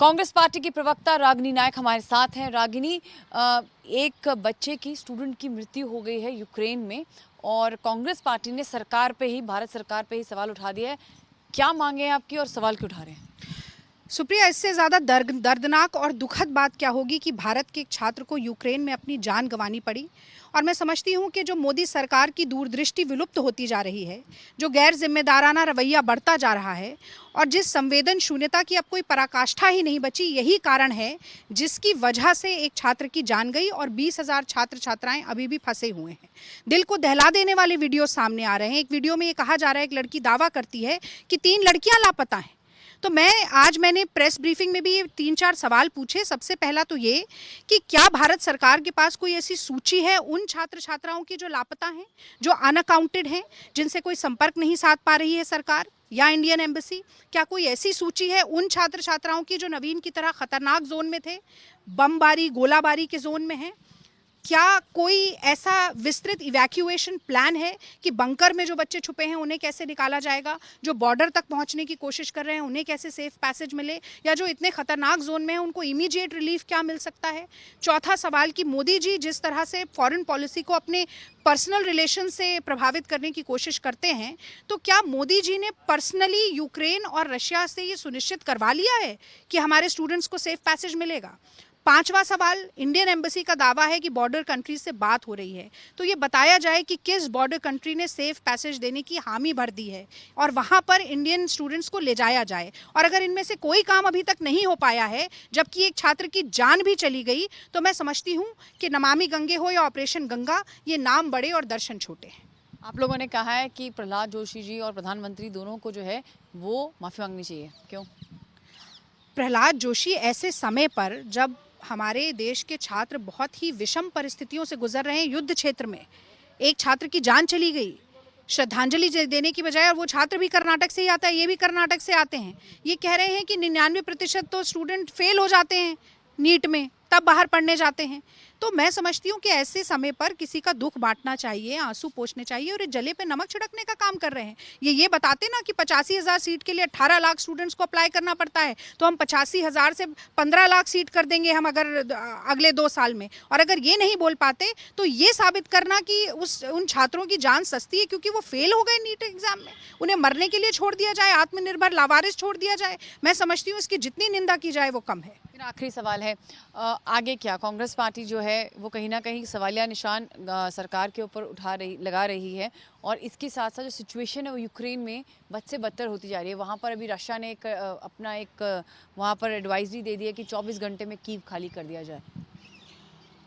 Congress party की प्रवक्ता रागिनी नायक हमारे साथ हैं। रागिनी, एक बच्चे की स्टूडेंट की मृत्यु हो गई है यूक्रेन में और कांग्रेस पार्टी ने सरकार पे ही, भारत सरकार पे ही सवाल उठा दिया है। क्या मांगे हैं आपकी और सवाल क्यों उठा रहे हैं? सुप्रिया, इससे ज़्यादा दर्दनाक और दुखद बात क्या होगी कि भारत के एक छात्र को यूक्रेन में अपनी जान गंवानी पड़ी। और मैं समझती हूँ कि जो मोदी सरकार की दूरदृष्टि विलुप्त होती जा रही है, जो गैर जिम्मेदाराना रवैया बढ़ता जा रहा है और जिस संवेदन शून्यता की अब कोई पराकाष्ठा ही नहीं बची, यही कारण है जिसकी वजह से एक छात्र की जान गई और 20,000 छात्र छात्राएं अभी भी फंसे हुए हैं। दिल को दहला देने वाले वीडियो सामने आ रहे हैं। एक वीडियो में ये कहा जा रहा है, एक लड़की दावा करती है कि 3 लड़कियां लापता हैं। तो मैंने प्रेस ब्रीफिंग में भी 3-4 सवाल पूछे। सबसे पहला तो ये कि क्या भारत सरकार के पास कोई ऐसी सूची है उन छात्र छात्राओं की जो लापता हैं, जो अनअकाउंटेड हैं, जिनसे कोई संपर्क नहीं साध पा रही है सरकार या इंडियन एम्बेसी? क्या कोई ऐसी सूची है उन छात्र छात्राओं की जो नवीन की तरह खतरनाक जोन में थे, बमबारी गोलाबारी के जोन में हैं? क्या कोई ऐसा विस्तृत इवैक्यूएशन प्लान है कि बंकर में जो बच्चे छुपे हैं उन्हें कैसे निकाला जाएगा, जो बॉर्डर तक पहुंचने की कोशिश कर रहे हैं उन्हें कैसे सेफ पैसेज मिले, या जो इतने खतरनाक जोन में हैं उनको इमीडिएट रिलीफ क्या मिल सकता है? चौथा सवाल कि मोदी जी जिस तरह से फॉरेन पॉलिसी को अपने पर्सनल रिलेशन से प्रभावित करने की कोशिश करते हैं, तो क्या मोदी जी ने पर्सनली यूक्रेन और रशिया से ये सुनिश्चित करवा लिया है कि हमारे स्टूडेंट्स को सेफ पैसेज मिलेगा? पांचवा सवाल, इंडियन एम्बेसी का दावा है कि बॉर्डर कंट्री से बात हो रही है, तो ये बताया जाए कि किस बॉर्डर कंट्री ने सेफ पैसेज देने की हामी भर दी है और वहां पर इंडियन स्टूडेंट्स को ले जाया जाए। और अगर इनमें से कोई काम अभी तक नहीं हो पाया है, जबकि एक छात्र की जान भी चली गई, तो मैं समझती हूँ कि नमामि गंगे हो या ऑपरेशन गंगा, ये नाम बड़े और दर्शन छोटे हैं। आप लोगों ने कहा है कि प्रहलाद जोशी जी और प्रधानमंत्री दोनों को जो है वो माफी मांगनी चाहिए, क्यों? प्रहलाद जोशी ऐसे समय पर, जब हमारे देश के छात्र बहुत ही विषम परिस्थितियों से गुजर रहे हैं, युद्ध क्षेत्र में एक छात्र की जान चली गई, श्रद्धांजलि देने की बजाय, और वो छात्र भी कर्नाटक से ही आता है, ये भी कर्नाटक से आते हैं, ये कह रहे हैं कि 99% तो स्टूडेंट फेल हो जाते हैं नीट में, तब बाहर पढ़ने जाते हैं। तो मैं समझती हूँ कि ऐसे समय पर किसी का दुख बांटना चाहिए, आंसू पोंछने चाहिए, और ये जले पे नमक छिड़कने का काम कर रहे हैं। ये बताते ना कि 85,000 सीट के लिए 18 लाख स्टूडेंट्स को अप्लाई करना पड़ता है, तो हम 85,000 से 15 लाख सीट कर देंगे हम अगर अगले 2 साल में। और अगर ये नहीं बोल पाते तो ये साबित करना कि उन छात्रों की जान सस्ती है क्योंकि वो फेल हो गए नीट एग्जाम में, उन्हें मरने के लिए छोड़ दिया जाए, आत्मनिर्भर लावारिस छोड़ दिया जाए, मैं समझती हूँ इसकी जितनी निंदा की जाए वो कम है। मेरा आखिरी सवाल है, आगे क्या? कांग्रेस पार्टी जो है वो कहीं ना कहीं सवालिया निशान सरकार के ऊपर लगा रही है और इसके साथ साथ जो सिचुएशन है वो यूक्रेन में बद से बदतर होती जा रही है। वहाँ पर अभी रशिया ने अपना वहाँ पर एडवाइजरी दे दी है कि 24 घंटे में कीव खाली कर दिया जाए।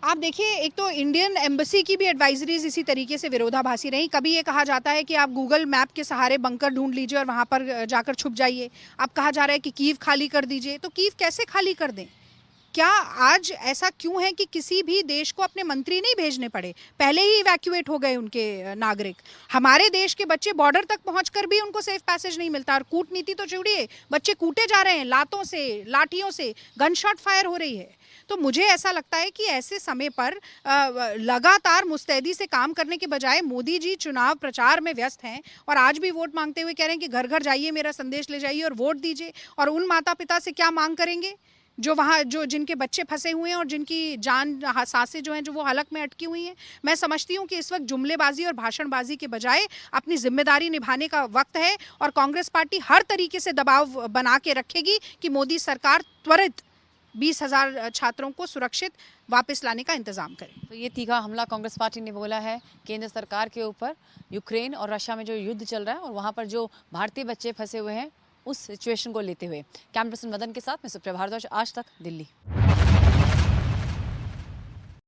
आप देखिए, एक तो इंडियन एम्बेसी की भी एडवाइजरीज इसी तरीके से विरोधाभासी रही। कभी ये कहा जाता है कि आप गूगल मैप के सहारे बंकर ढूंढ लीजिए और वहाँ पर जाकर छुप जाइए। अब कहा जा रहा है कि कीव खाली कर दीजिए। तो कीव कैसे खाली कर दें? क्या आज ऐसा क्यों है कि किसी भी देश को अपने मंत्री नहीं भेजने पड़े? पहले ही इवैक्यूएट हो गए उनके नागरिक। हमारे देश के बच्चे बॉर्डर तक पहुंचकर भी उनको सेफ पैसेज नहीं मिलता। और कूटनीति तो छोड़िए, बच्चे कूटे जा रहे हैं लातों से, लाठियों से, गन शॉट फायर हो रही है। तो मुझे ऐसा लगता है कि ऐसे समय पर लगातार मुस्तैदी से काम करने के बजाय मोदी जी चुनाव प्रचार में व्यस्त हैं और आज भी वोट मांगते हुए कह रहे हैं कि घर घर जाइए, मेरा संदेश ले जाइए और वोट दीजिए। और उन माता पिता से क्या मांग करेंगे जो जिनके बच्चे फंसे हुए हैं और जिनकी जान सांसें जो हैं जो वो हलक में अटकी हुई हैं? मैं समझती हूँ कि इस वक्त जुमलेबाजी और भाषणबाजी के बजाय अपनी जिम्मेदारी निभाने का वक्त है और कांग्रेस पार्टी हर तरीके से दबाव बना के रखेगी कि मोदी सरकार त्वरित 20,000 छात्रों को सुरक्षित वापस लाने का इंतजाम करे। तो ये तीखा हमला कांग्रेस पार्टी ने बोला है केंद्र सरकार के ऊपर, यूक्रेन और रशिया में जो युद्ध चल रहा है और वहाँ पर जो भारतीय बच्चे फंसे हुए हैं उस सिचुएशन को लेते हुए। कैमरा पर्सन मदन के साथ मैं सुप्रिया भारद्वाज, आज तक, दिल्ली।